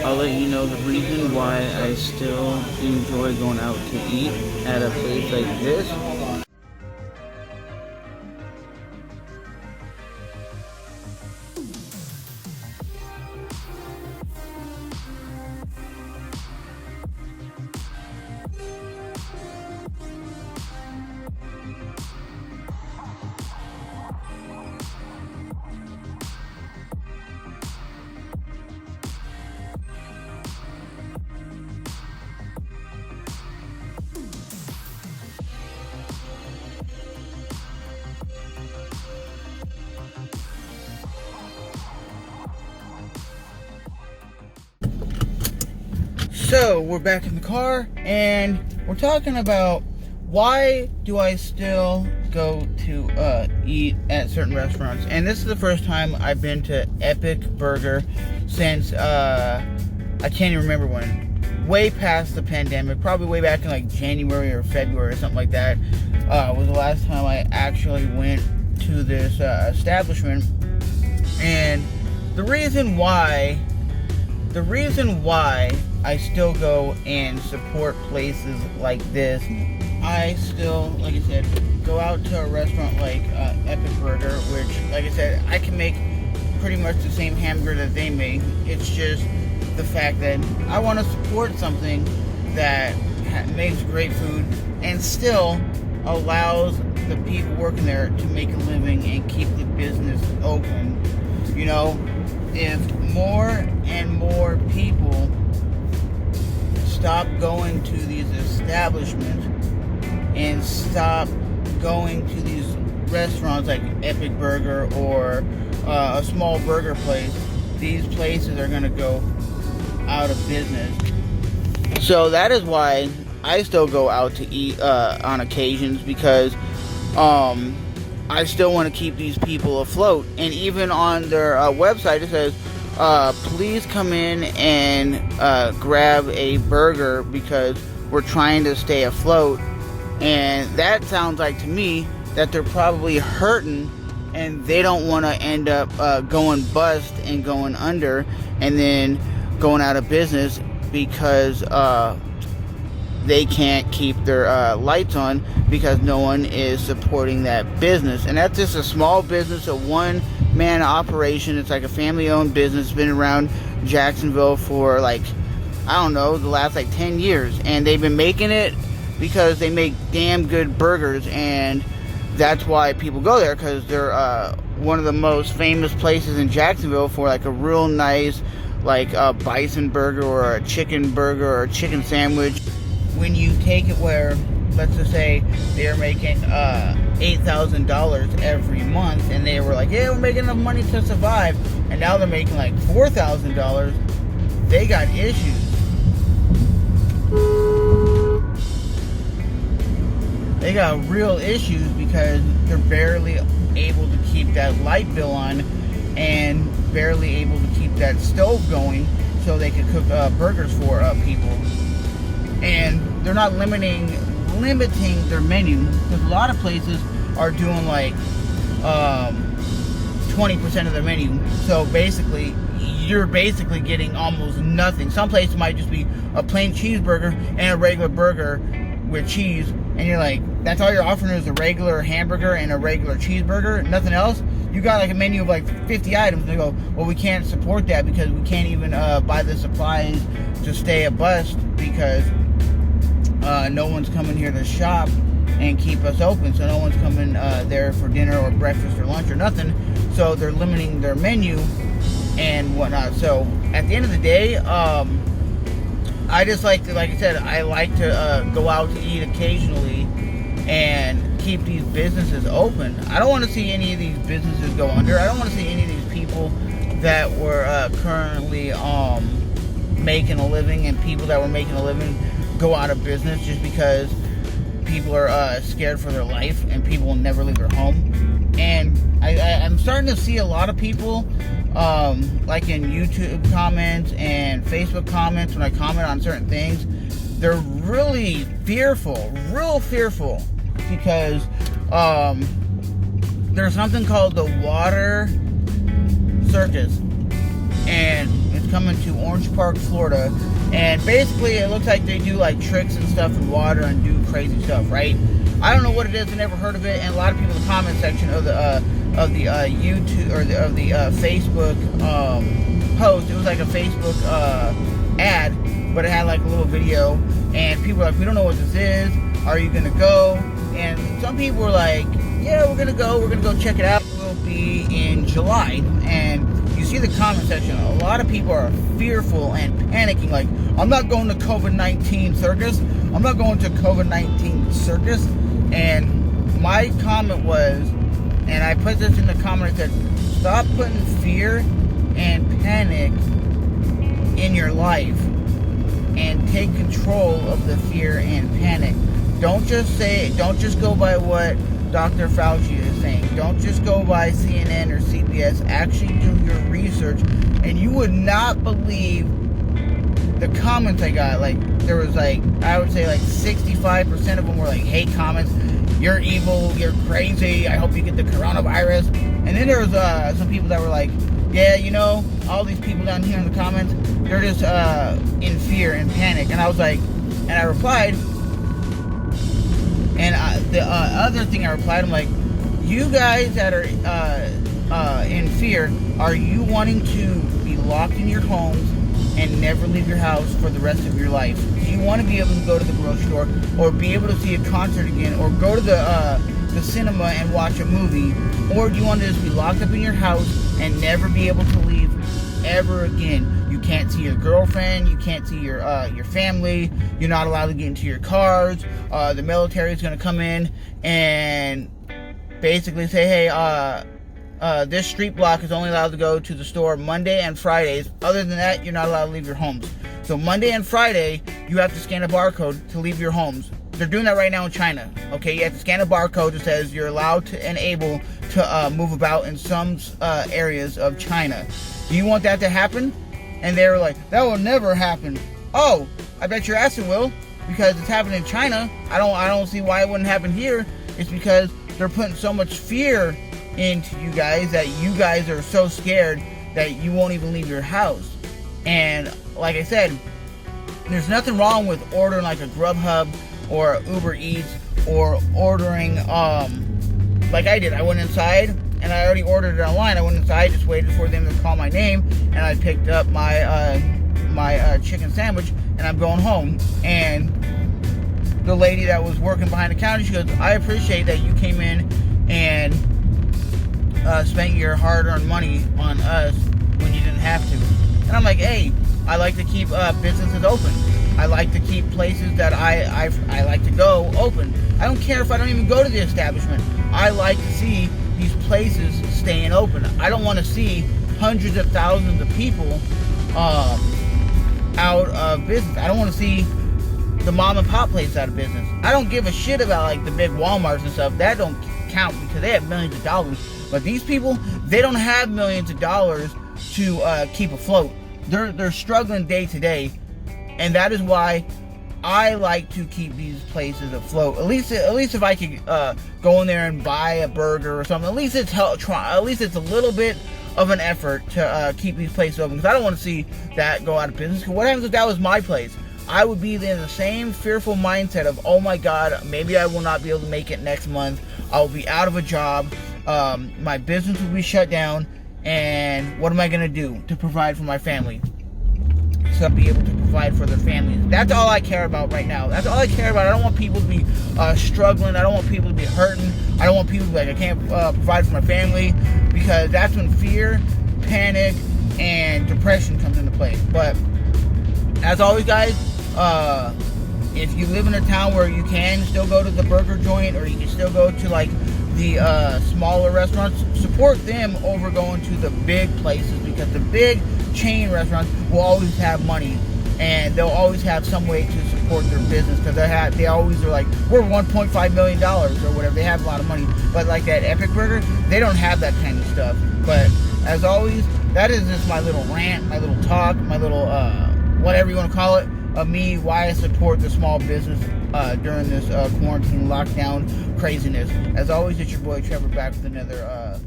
I'll let you know the reason why I still enjoy going out to eat at a place like this. So we're back in the car and we're talking about why do I still go to eat at certain restaurants. And this is the first time I've been to Epic Burger since I can't even remember when. Way past the pandemic, probably way back in like January or February or something like that, was the last time I actually went to this establishment. And the reason why I still go and support places like this, I still, like I said, go out to a restaurant like Epic Burger, which, like I said, I can make pretty much the same hamburger that they make. It's just the fact that I want to support something that makes great food and still allows the people working there to make a living and keep the business open. You know, if more and more people stop going to these establishments and stop going to these restaurants like Epic Burger or a small burger place, these places are going to go out of business. So that is why I still go out to eat on occasions, because I still want to keep these people afloat. And even on their website it says, please come in and grab a burger because we're trying to stay afloat. And that sounds like to me that they're probably hurting and they don't want to end up going bust and going under and then going out of business because they can't keep their lights on because no one is supporting that business. And that's just a small business, a one-man operation. It's like a family-owned business. It's been around Jacksonville for like, I don't know, the last like 10 years. And they've been making it because they make damn good burgers, and that's why people go there, because they're one of the most famous places in Jacksonville for like a real nice like a bison burger or a chicken burger or a chicken sandwich. When you take it where, let's just say they're making $8,000 every month, and they were like, yeah, we're making enough money to survive, and now they're making like $4,000, they got issues. They got real issues because they're barely able to keep that light bill on and barely able to keep that stove going so they could cook burgers for people. And they're not limiting their menu, because a lot of places are doing like 20% of their menu. So basically, you're basically getting almost nothing. Some places might just be a plain cheeseburger and a regular burger with cheese, and you're like, that's all you're offering is a regular hamburger and a regular cheeseburger, nothing else? You got like a menu of like 50 items. They go, well, we can't support that because we can't even buy the supplies to stay abuzz because no one's coming here to shop and keep us open. So no one's coming there for dinner or breakfast or lunch or nothing. So they're limiting their menu and whatnot. So at the end of the day, I just like to, like I said, I like to go out to eat occasionally and keep these businesses open. I don't want to see any of these businesses go under. I don't want to see any of these people that were currently making a living and people that were making a living go out of business just because people are scared for their life and people will never leave their home. And I'm starting to see a lot of people like in YouTube comments and Facebook comments, when I comment on certain things, they're really fearful, real fearful, because there's something called the water circus. and it's coming to Orange Park, Florida. And basically, it looks like they do like tricks and stuff in water and do crazy stuff, right? I don't know what it is. I never heard of it. And a lot of people in the comment section of the YouTube or of the Facebook post, it was like a Facebook ad, but it had like a little video, and people were like, "We don't know what this is. Are you gonna go?" And some people were like, "Yeah, we're gonna go. We're gonna go check it out. It will be in July." And you see the comment section. A lot of people are fearful and panicking. Like, I'm not going to COVID-19 circus. I'm not going to COVID-19 circus. And my comment was, and I put this in the comment, I said, stop putting fear and panic in your life and take control of the fear and panic. Don't just go by what Dr. Fauci is saying. Don't just go by CNN or CBS. Actually do your research. And you would not believe the comments I got. Like, there was like, I would say like 65% of them were like hate comments. You're evil, you're crazy, I hope you get the coronavirus. And then there was some people that were like, yeah, you know, all these people down here in the comments, they're just in fear and panic. And I was like, and I replied, and the other thing I replied, I'm like, you guys that are in fear, are you wanting to be locked in your homes and never leave your house for the rest of your life? Do you want to be able to go to the grocery store, or be able to see a concert again, or go to the cinema and watch a movie? Or do you want to just be locked up in your house and never be able to leave ever again? You can't see your girlfriend, you can't see your family, you're not allowed to get into your cars. The military is going to come in and basically say, hey, this street block is only allowed to go to the store Monday and Fridays. Other than that, you're not allowed to leave your homes. So Monday and Friday, you have to scan a barcode to leave your homes. They're doing that right now in China. Okay, you have to scan a barcode that says you're allowed to and able to move about in some areas of China. Do you want that to happen? And they were like, that will never happen. Oh, I bet your ass it will, because it's happening in China. I don't see why it wouldn't happen here. It's because they're putting so much fear into you guys that you guys are so scared that you won't even leave your house. And like I said, there's nothing wrong with ordering like a Grubhub or Uber Eats, or ordering like I did. I went inside and I already ordered it online. I went inside, just waited for them to call my name, and I picked up my my chicken sandwich, and I'm going home. And the lady that was working behind the counter, she goes, I appreciate that you came in and spent your hard-earned money on us when you didn't have to. And I'm like, hey, I like to keep businesses open. I like to keep places that I like to go open. I don't care if I don't even go to the establishment. I like to see these places staying open. I don't want to see hundreds of thousands of people out of business. I don't want to see the mom and pop place out of business. I don't give a shit about like the big Walmarts and stuff. That don't count because they have millions of dollars. But these people, they don't have millions of dollars to keep afloat. They're struggling day to day, and that is why I like to keep these places afloat. At least if I could go in there and buy a burger or something, at least it's a little bit of an effort to keep these places open. Because I don't want to see that go out of business. Because what happens if that was my place? I would be in the same fearful mindset of, oh my God, maybe I will not be able to make it next month. I'll be out of a job. My business will be shut down. And what am I going to do to provide for my family? So be able to provide for their families. That's all I care about right now. That's all I care about. I don't want people to be struggling. I don't want people to be hurting. I don't want people to be like, I can't provide for my family, because that's when fear, panic, and depression comes into play. But as always, guys, if you live in a town where you can still go to the burger joint, or you can still go to like the smaller restaurants, support them over going to the big places, because the big chain restaurants will always have money, and they'll always have some way to support their business, because they always are like, we're $1.5 million or whatever. They have a lot of money. But like that Epic Burger, they don't have that kind of stuff. But as always, that is just my little rant, my little talk, my little whatever you want to call it, of me, why I support the small business during this quarantine lockdown craziness. As always, it's your boy Trevor, back with another